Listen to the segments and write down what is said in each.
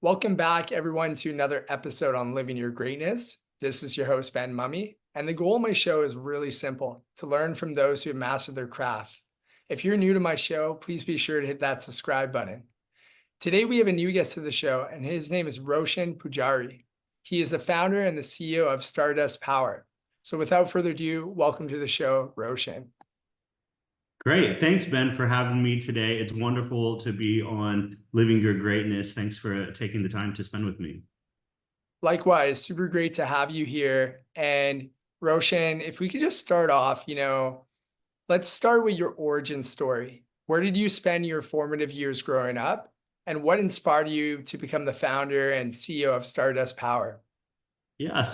Welcome back, everyone, to another episode on Living Your Greatness. This is your host, Ben Mummy, and the goal of my show is really simple: to learn from those who have mastered their craft. If you're new to my show, please be sure to hit that subscribe button. Today, we have a new guest to the show, and his name is Roshan Pujari. He is the founder and the CEO of Stardust Power. So without further ado, welcome to the show, Roshan. Great. Thanks, Ben, for having me today. It's wonderful to be on Living Your Greatness. Thanks for taking the time to spend with me. Likewise, super great to have you here. And Roshan, if we could just start off, let's start with your origin story. Where did you spend your formative years growing up? And what inspired you to become the founder and CEO of Stardust Power? Yeah,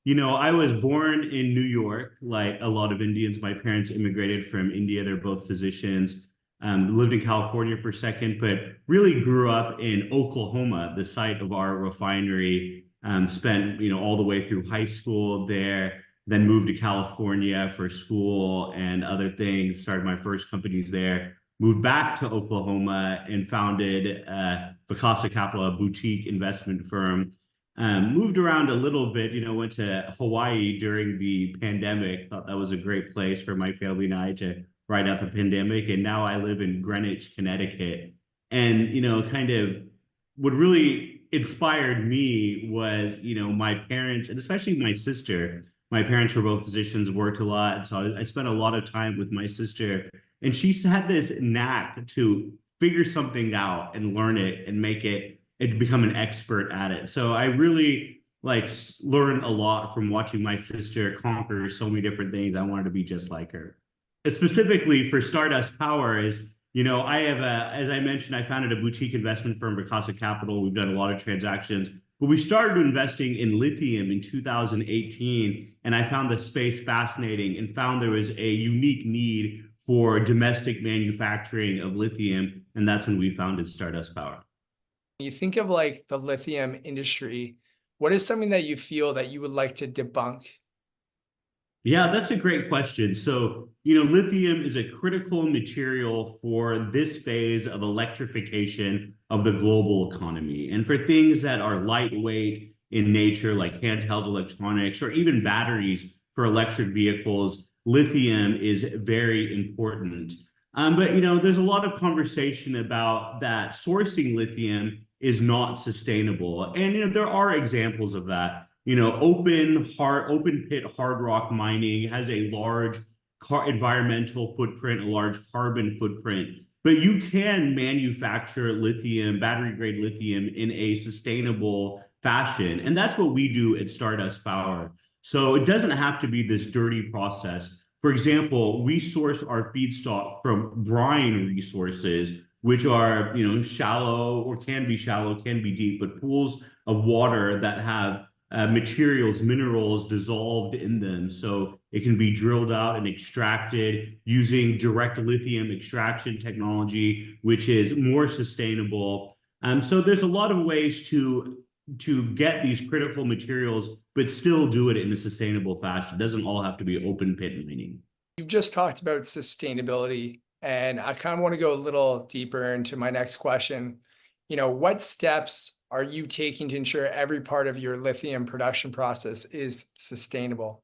I was born in New York, like a lot of Indians. My parents immigrated from India. They're both physicians. Lived in California for a second, but really grew up in Oklahoma, the site of our refinery. Spent, all the way through high school there, then moved to California for school and other things, started my first companies there, moved back to Oklahoma and founded Vacasa Capital, a boutique investment firm. Moved around a little bit, went to Hawaii during the pandemic. Thought that was a great place for my family and I to ride out the pandemic. And now I live in Greenwich, Connecticut. And, kind of what really inspired me was, my parents, and especially my sister. My parents were both physicians, worked a lot. So I spent a lot of time with my sister. And she had this knack to figure something out and learn it and make it and become an expert at it. So I really learned a lot from watching my sister conquer so many different things. I wanted to be just like her. Specifically for Stardust Power is, as I mentioned, I founded a boutique investment firm, Vacasa Capital. We've done a lot of transactions, but we started investing in lithium in 2018. And I found the space fascinating and found there was a unique need for domestic manufacturing of lithium. And that's when we founded Stardust Power. You think of the lithium industry, what is something that you feel that you would like to debunk? Yeah, that's a great question. So, lithium is a critical material for this phase of electrification of the global economy. And for things that are lightweight in nature, like handheld electronics or even batteries for electric vehicles, lithium is very important. But there's a lot of conversation about that sourcing lithium is not sustainable. And there are examples of that. Open pit hard rock mining has a large environmental footprint, a large carbon footprint, but you can manufacture lithium, battery grade lithium, in a sustainable fashion. And that's what we do at Stardust Power. So it doesn't have to be this dirty process. For example, we source our feedstock from brine resources, which are, shallow or can be deep, but pools of water that have minerals dissolved in them. So it can be drilled out and extracted using direct lithium extraction technology, which is more sustainable. So there's a lot of ways to get these critical materials, but still do it in a sustainable fashion. It doesn't all have to be open pit mining. You've just talked about sustainability, and I kind of want to go a little deeper into my next question. What steps are you taking to ensure every part of your lithium production process is sustainable?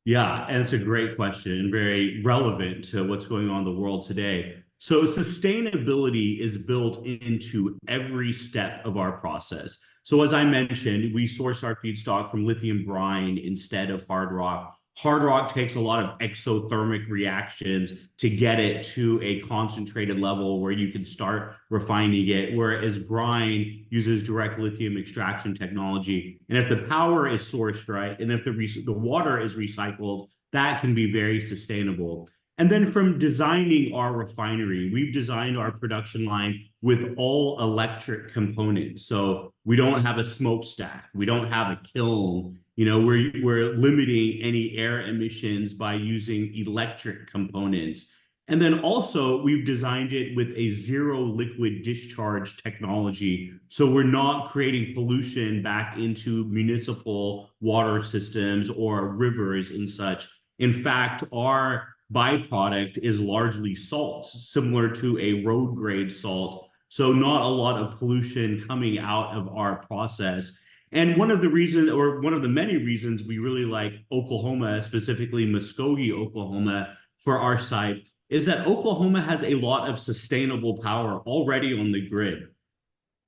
Yeah, and it's a great question and very relevant to what's going on in the world today. So sustainability is built into every step of our process. So as I mentioned, we source our feedstock from lithium brine instead of hard rock. Hard rock takes a lot of exothermic reactions to get it to a concentrated level where you can start refining it, whereas brine uses direct lithium extraction technology. And if the power is sourced right, and if the water is recycled, that can be very sustainable. And then from designing our refinery, we've designed our production line with all electric components. So we don't have a smokestack, we don't have a kiln. We're limiting any air emissions by using electric components. And then also we've designed it with a zero liquid discharge technology. So we're not creating pollution back into municipal water systems or rivers and such. In fact, our byproduct is largely salt, similar to a road grade salt. So not a lot of pollution coming out of our process. And one of the reasons, or one of the many reasons we really like Oklahoma, specifically Muskogee, Oklahoma, for our site, is that Oklahoma has a lot of sustainable power already on the grid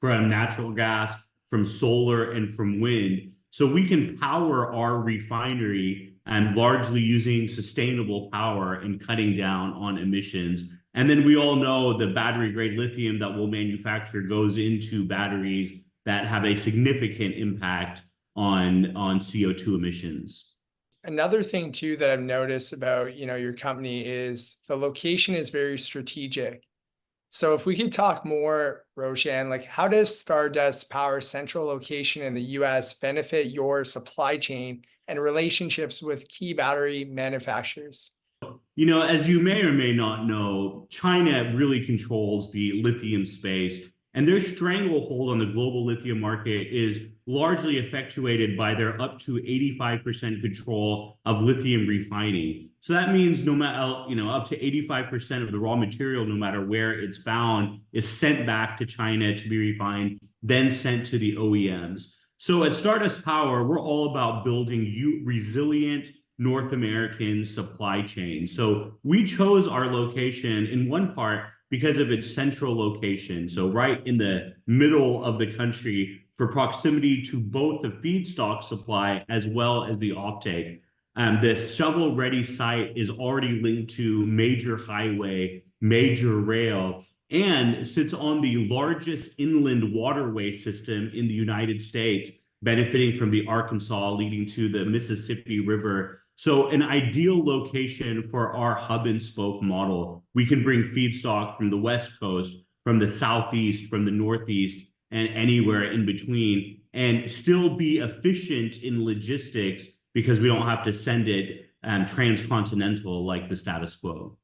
from natural gas, from solar, and from wind. So we can power our refinery and largely using sustainable power and cutting down on emissions. And then we all know the battery grade lithium that we'll manufacture goes into batteries that have a significant impact on CO2 emissions. Another thing too that I've noticed about, your company is the location is very strategic. So if we could talk more, Roshan, like how does Stardust Power's central location in the US benefit your supply chain and relationships with key battery manufacturers? As you may or may not know, China really controls the lithium space, and their stranglehold on the global lithium market is largely effectuated by their up to 85% control of lithium refining. So that means no matter, up to 85% of the raw material, no matter where it's bound, is sent back to China to be refined, then sent to the OEMs. So at Stardust Power, we're all about building resilient North American supply chain. So we chose our location in one part because of its central location. So right in the middle of the country for proximity to both the feedstock supply as well as the offtake. This shovel-ready site is already linked to major highway, major rail, and sits on the largest inland waterway system in the United States, benefiting from the Arkansas leading to the Mississippi River. So an ideal location for our hub and spoke model. We can bring feedstock from the West Coast, from the Southeast, from the Northeast, and anywhere in between, and still be efficient in logistics because we don't have to send it transcontinental like the status quo.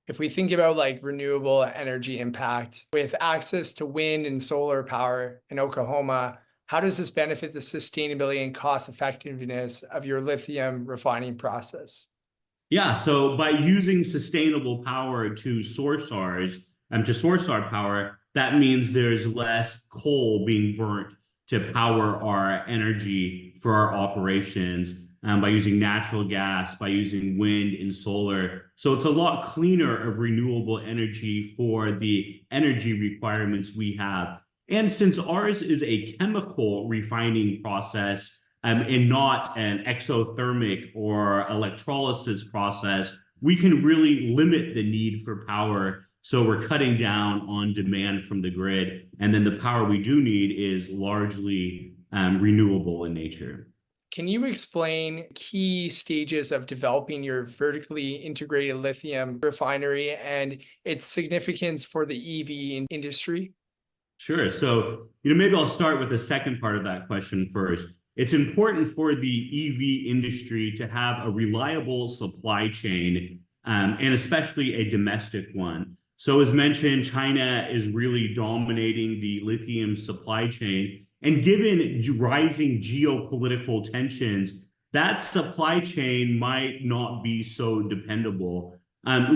If we think about like renewable energy impact with access to wind and solar power in Oklahoma, how does this benefit the sustainability and cost effectiveness of your lithium refining process? Yeah, so by using sustainable power to source our power, that means there's less coal being burnt to power our energy for our operations. By using natural gas, by using wind and solar. So it's a lot cleaner of renewable energy for the energy requirements we have. And since ours is a chemical refining process and not an exothermic or electrolysis process, we can really limit the need for power. So we're cutting down on demand from the grid. And then the power we do need is largely renewable in nature. Can you explain key stages of developing your vertically integrated lithium refinery and its significance for the EV industry? Sure. So, maybe I'll start with the second part of that question first. It's important for the EV industry to have a reliable supply chain, and especially a domestic one. So as mentioned, China is really dominating the lithium supply chain. And given rising geopolitical tensions, that supply chain might not be so dependable.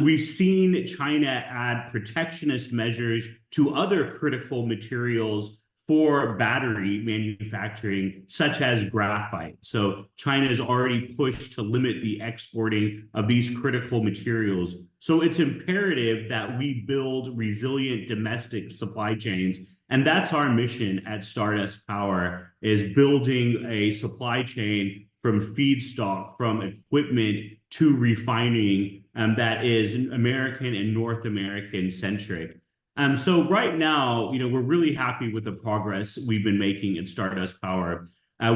We've seen China add protectionist measures to other critical materials for battery manufacturing, such as graphite. So China has already pushed to limit the exporting of these critical materials. So it's imperative that we build resilient domestic supply chains. And that's our mission at Stardust Power, is building a supply chain from feedstock, from equipment to refining that is American and North American centric. So right now, we're really happy with the progress we've been making at Stardust Power.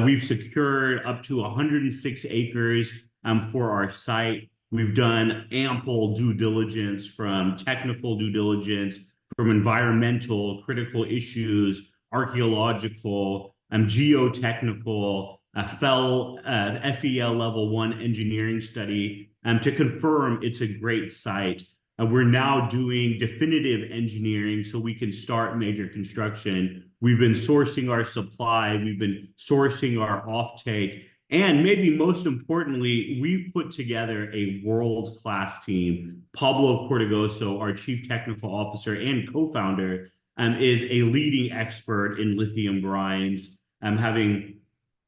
We've secured up to 106 acres for our site. We've done ample due diligence, from technical due diligence, from environmental, critical issues, archaeological, geotechnical, FEL level 1 engineering study to confirm it's a great site. We're now doing definitive engineering so we can start major construction. We've been sourcing our supply, we've been sourcing our offtake, and maybe most importantly, we've put together a world-class team. Pablo Cortigoso, our chief technical officer and co-founder, is a leading expert in lithium brines, having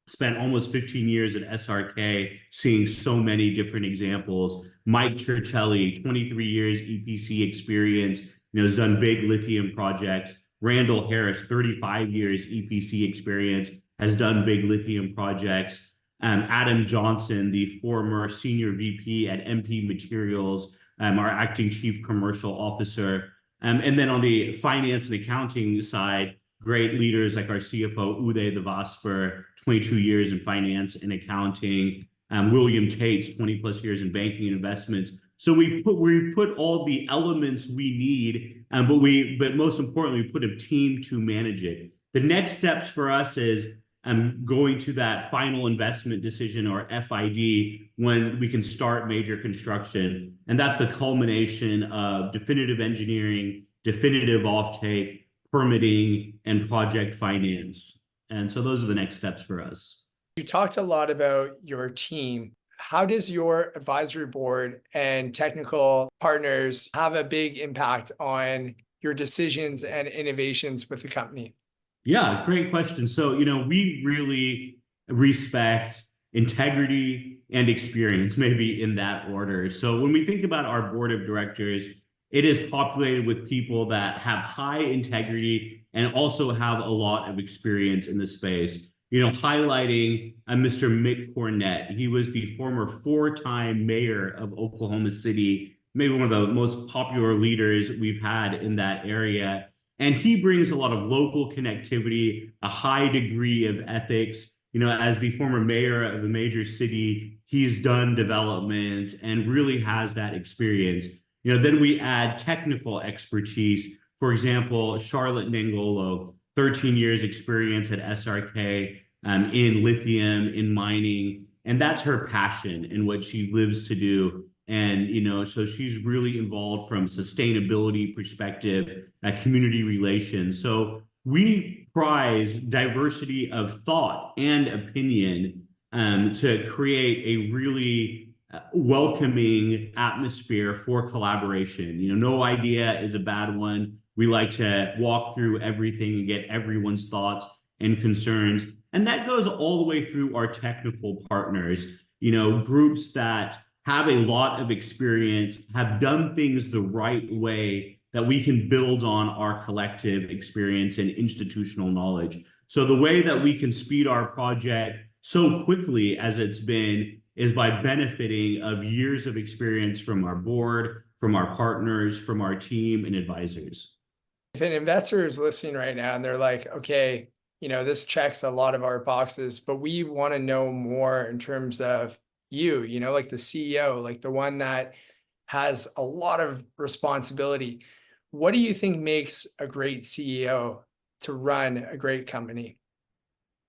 spent almost 15 years at SRK, seeing so many different examples. Mike Churchelli, 23 years EPC experience, has done big lithium projects. Randall Harris, 35 years EPC experience, has done big lithium projects. Adam Johnson, the former senior VP at MP Materials, our acting chief commercial officer. And then on the finance and accounting side, great leaders like our CFO, Uday Devasper, 22 years in finance and accounting, William Tates, 20 plus years in banking and investments. So we've put all the elements we need, but most importantly, we put a team to manage it. The next steps for us is going to that final investment decision, or FID, when we can start major construction. And that's the culmination of definitive engineering, definitive offtake, permitting, and project finance. And so those are the next steps for us. You talked a lot about your team. How does your advisory board and technical partners have a big impact on your decisions and innovations with the company? Yeah, great question. So, we really respect integrity and experience, maybe in that order. So when we think about our board of directors, it is populated with people that have high integrity and also have a lot of experience in the space. Highlighting Mr. Mick Cornett. He was the former 4-time mayor of Oklahoma City, maybe one of the most popular leaders we've had in that area. And he brings a lot of local connectivity, a high degree of ethics. As the former mayor of a major city, he's done development and really has that experience. Then we add technical expertise. For example, Charlotte Nangolo, 13 years experience at SRK in lithium, in mining, and that's her passion and what she lives to do. And, so she's really involved from sustainability perspective, community relations. So we prize diversity of thought and opinion to create a really welcoming atmosphere for collaboration. No idea is a bad one. We like to walk through everything and get everyone's thoughts and concerns. And that goes all the way through our technical partners, groups that have a lot of experience, have done things the right way, that we can build on our collective experience and institutional knowledge. So the way that we can speed our project so quickly as it's been is by benefiting of years of experience from our board, from our partners, from our team and advisors. If an investor is listening right now and they're like, okay, this checks a lot of our boxes, but we want to know more in terms of you, like the CEO, like the one that has a lot of responsibility. What do you think makes a great CEO to run a great company?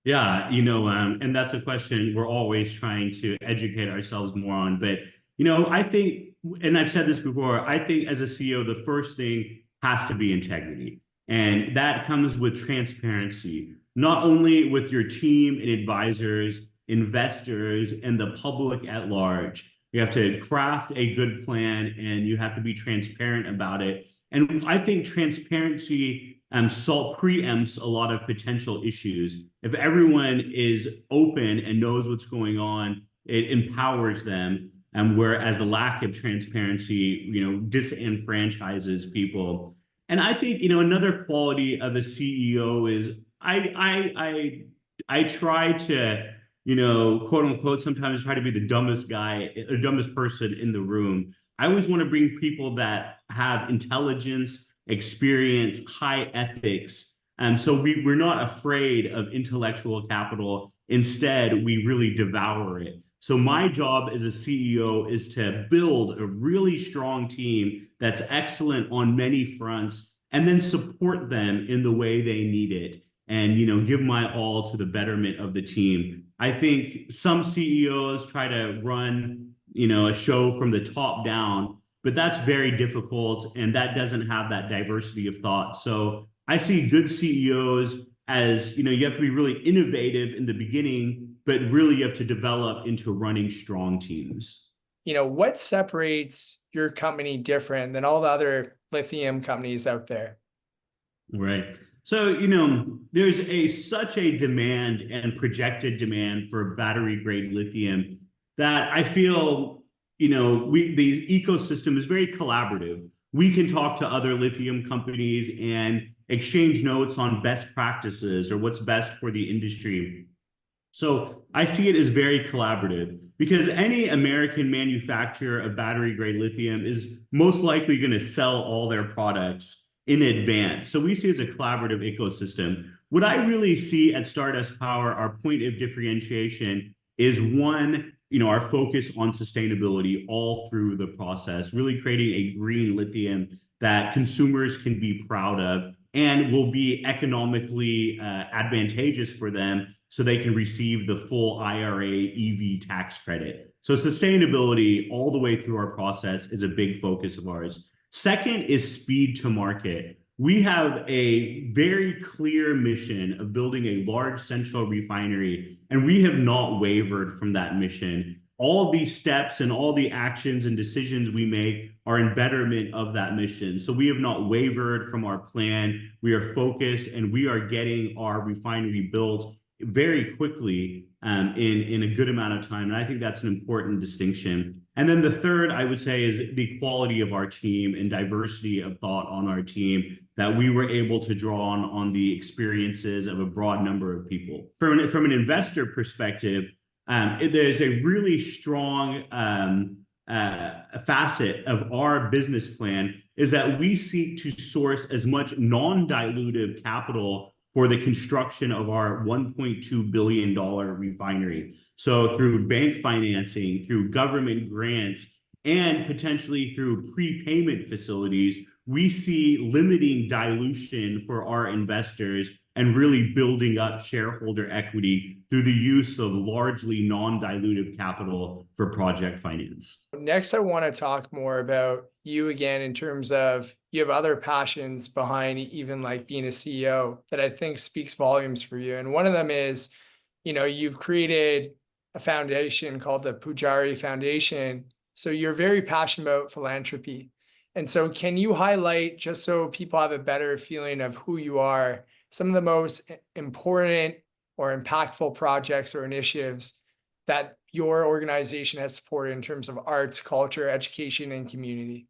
Yeah, and that's a question we're always trying to educate ourselves more on. But, I think, and I've said this before, I think as a CEO, the first thing has to be integrity. And that comes with transparency, not only with your team and advisors, investors, and the public at large. You have to craft a good plan and you have to be transparent about it. And I think transparency preempts a lot of potential issues. If everyone is open and knows what's going on, it empowers them. Whereas the lack of transparency, disenfranchises people. And I think, another quality of a CEO is I try to, quote unquote, sometimes try to be the dumbest guy, or dumbest person in the room. I always want to bring people that have intelligence, experience, high ethics. So we're not afraid of intellectual capital. Instead, we really devour it. So my job as a CEO is to build a really strong team that's excellent on many fronts, and then support them in the way they need it, and give my all to the betterment of the team. I think some CEOs try to run a show from the top down, but that's very difficult, and that doesn't have that diversity of thought. So I see good CEOs as, you have to be really innovative in the beginning, but really you have to develop into running strong teams. What separates your company different than all the other lithium companies out there? Right. So, there's such a demand and projected demand for battery grade lithium that I feel, the ecosystem is very collaborative. We can talk to other lithium companies and exchange notes on best practices or what's best for the industry. So I see it as very collaborative because any American manufacturer of battery grade lithium is most likely going to sell all their products in advance. So we see it as a collaborative ecosystem. What I really see at Stardust Power, our point of differentiation is one, our focus on sustainability all through the process, really creating a green lithium that consumers can be proud of and will be economically advantageous for them so they can receive the full IRA EV tax credit. So sustainability all the way through our process is a big focus of ours. Second is speed to market. We have a very clear mission of building a large central refinery, and we have not wavered from that mission. All these steps and all the actions and decisions we make are in betterment of that mission. So we have not wavered from our plan. We are focused and we are getting our refinery built very quickly in a good amount of time. And I think that's an important distinction. And then the third, I would say, is the quality of our team and diversity of thought on our team that we were able to draw on the experiences of a broad number of people. From an investor perspective, there's a really strong facet of our business plan is that we seek to source as much non-dilutive capital for the construction of our $1.2 billion refinery. So through bank financing, through government grants, and potentially through prepayment facilities, we see limiting dilution for our investors and really building up shareholder equity through the use of largely non-dilutive capital for project finance. Next, I want to talk more about you again in terms of you have other passions behind even like being a CEO that I think speaks volumes for you. And one of them is, you've created a foundation called the Pujari Foundation. So you're very passionate about philanthropy. And so can you highlight, just so people have a better feeling of who you are, some of the most important or impactful projects or initiatives that your organization has supported in terms of arts, culture, education, and community?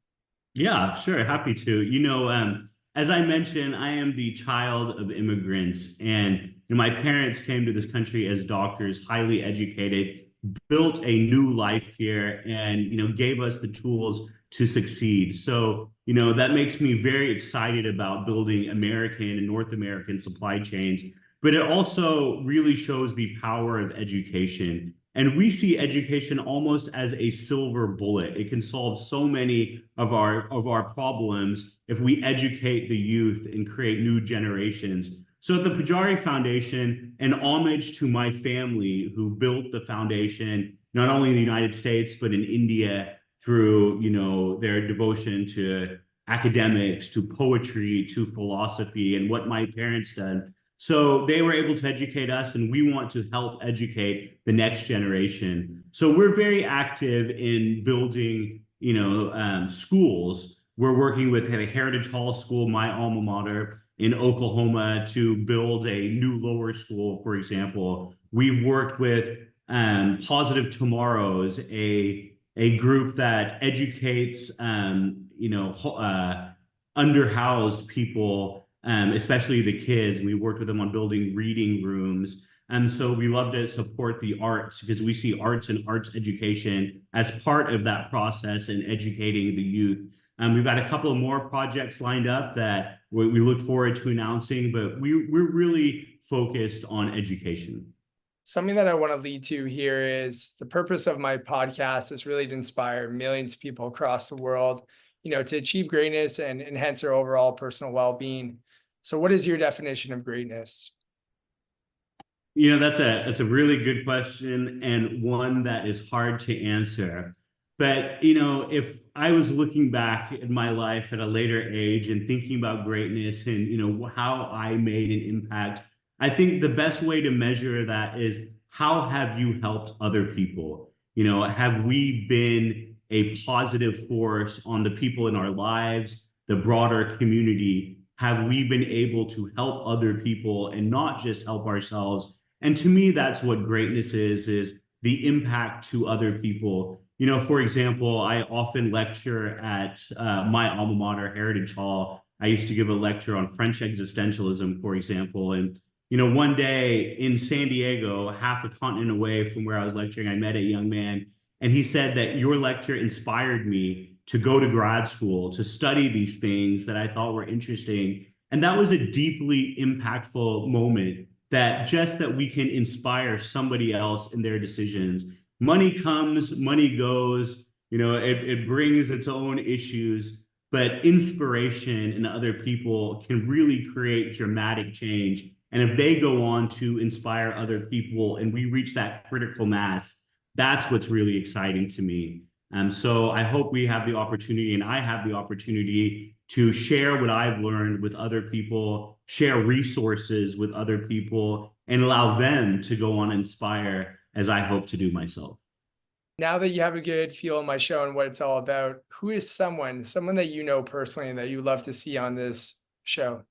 Yeah, sure. Happy to. As I mentioned, I am the child of immigrants, and my parents came to this country as doctors, highly educated, built a new life here, and gave us the tools to succeed. So, that makes me very excited about building American and North American supply chains. But it also really shows the power of education. And we see education almost as a silver bullet. It can solve so many of our problems if we educate the youth and create new generations. So at the Pujari Foundation, an homage to my family who built the foundation, not only in the United States, but in India through, their devotion to academics, to poetry, to philosophy, and what my parents did. So they were able to educate us, and we want to help educate the next generation. So we're very active in building, schools. We're working with a Heritage Hall School, my alma mater, in Oklahoma to build a new lower school, for example. We've worked with Positive Tomorrows, a group that educates, underhoused people, especially the kids. We worked with them on building reading rooms. And so we love to support the arts because we see arts and arts education as part of that process in educating the youth. We've got a couple of more projects lined up that we look forward to announcing, but we're really focused on education. Something that I want to lead to here is the purpose of my podcast is really to inspire millions of people across the world, to achieve greatness and enhance their overall personal well-being. So what is your definition of greatness? That's a really good question and one that is hard to answer. But, if I was looking back at my life at a later age and thinking about greatness and, how I made an impact, I think the best way to measure that is how have you helped other people? Have we been a positive force on the people in our lives, the broader community? have we been able to help other people and not just help ourselves? And to me, that's what greatness is the impact to other people. You know, for example, I often lecture at my alma mater, Heritage Hall. I used to give a lecture on French existentialism, for example. And, you know, one day in San Diego, half a continent away from where I was lecturing, I met a young man, and he said that your lecture inspired me to go to grad school, to study these things that I thought were interesting. And that was a deeply impactful moment, that just that we can inspire somebody else in their decisions. Money comes, money goes, you know, it brings its own issues, but inspiration in other people can really create dramatic change. And if they go on to inspire other people and we reach that critical mass, that's what's really exciting to me. So I hope we have the opportunity, and I have the opportunity, to share what I've learned with other people, share resources with other people, and allow them to go on and inspire, as I hope to do myself. Now that you have a good feel of my show and what it's all about, who is someone that you know personally and that you love to see on this show?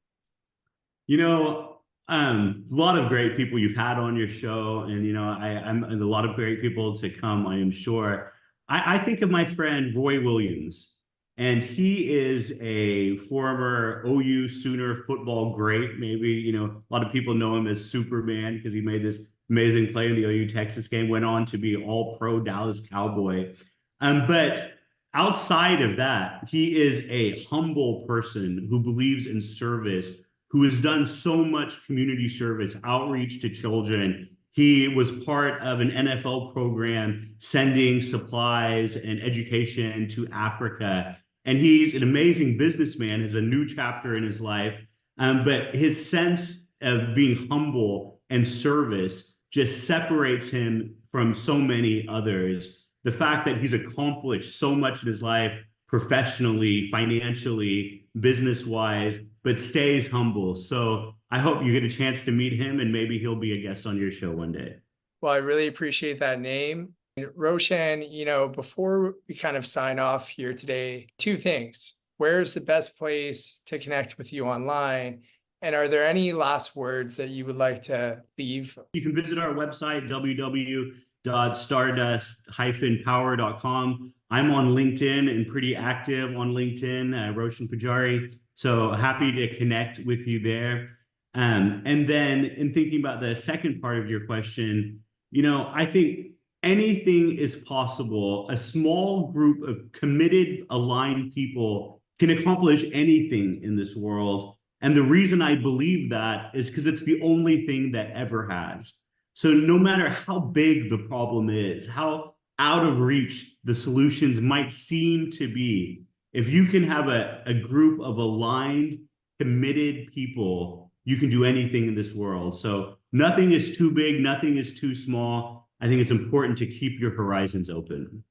You know, a lot of great people you've had on your show, and you know, I'm a lot of great people to come, I am sure. I think of my friend Roy Williams, and he is a former OU Sooner football great. Maybe, you know, a lot of people know him as Superman because he made this amazing play in the OU Texas game, went on to be all-pro Dallas Cowboy. But outside of that, he is a humble person who believes in service, who has done so much community service, outreach to children. He was part of an NFL program sending supplies and education to Africa. And he's an amazing businessman, has a new chapter in his life. But his sense of being humble and service just separates him from so many others. The fact that he's accomplished so much in his life, professionally, financially, business-wise, but stays humble. So I hope you get a chance to meet him, and maybe he'll be a guest on your show one day. Well, I really appreciate that name. Roshan, you know, before we kind of sign off here today, two things. Where's the best place to connect with you online? And are there any last words that you would like to leave? You can visit our website, www.stardust-power.com. I'm on LinkedIn and pretty active on LinkedIn, Roshan Pujari. So happy to connect with you there. And then in thinking about the second part of your question, you know, I think anything is possible. A small group of committed, aligned people can accomplish anything in this world. And the reason I believe that is because it's the only thing that ever has. So no matter how big the problem is, how out of reach the solutions might seem to be, if you can have a group of aligned, committed people, you can do anything in this world. So nothing is too big, nothing is too small. I think it's important to keep your horizons open.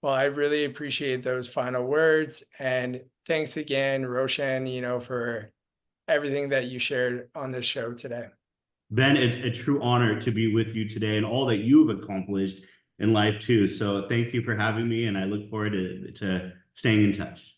Well, I really appreciate those final words. And thanks again, Roshan, you know, for everything that you shared on this show today. Ben, it's a true honor to be with you today and all that you've accomplished in life too. So thank you for having me, and I look forward to staying in touch.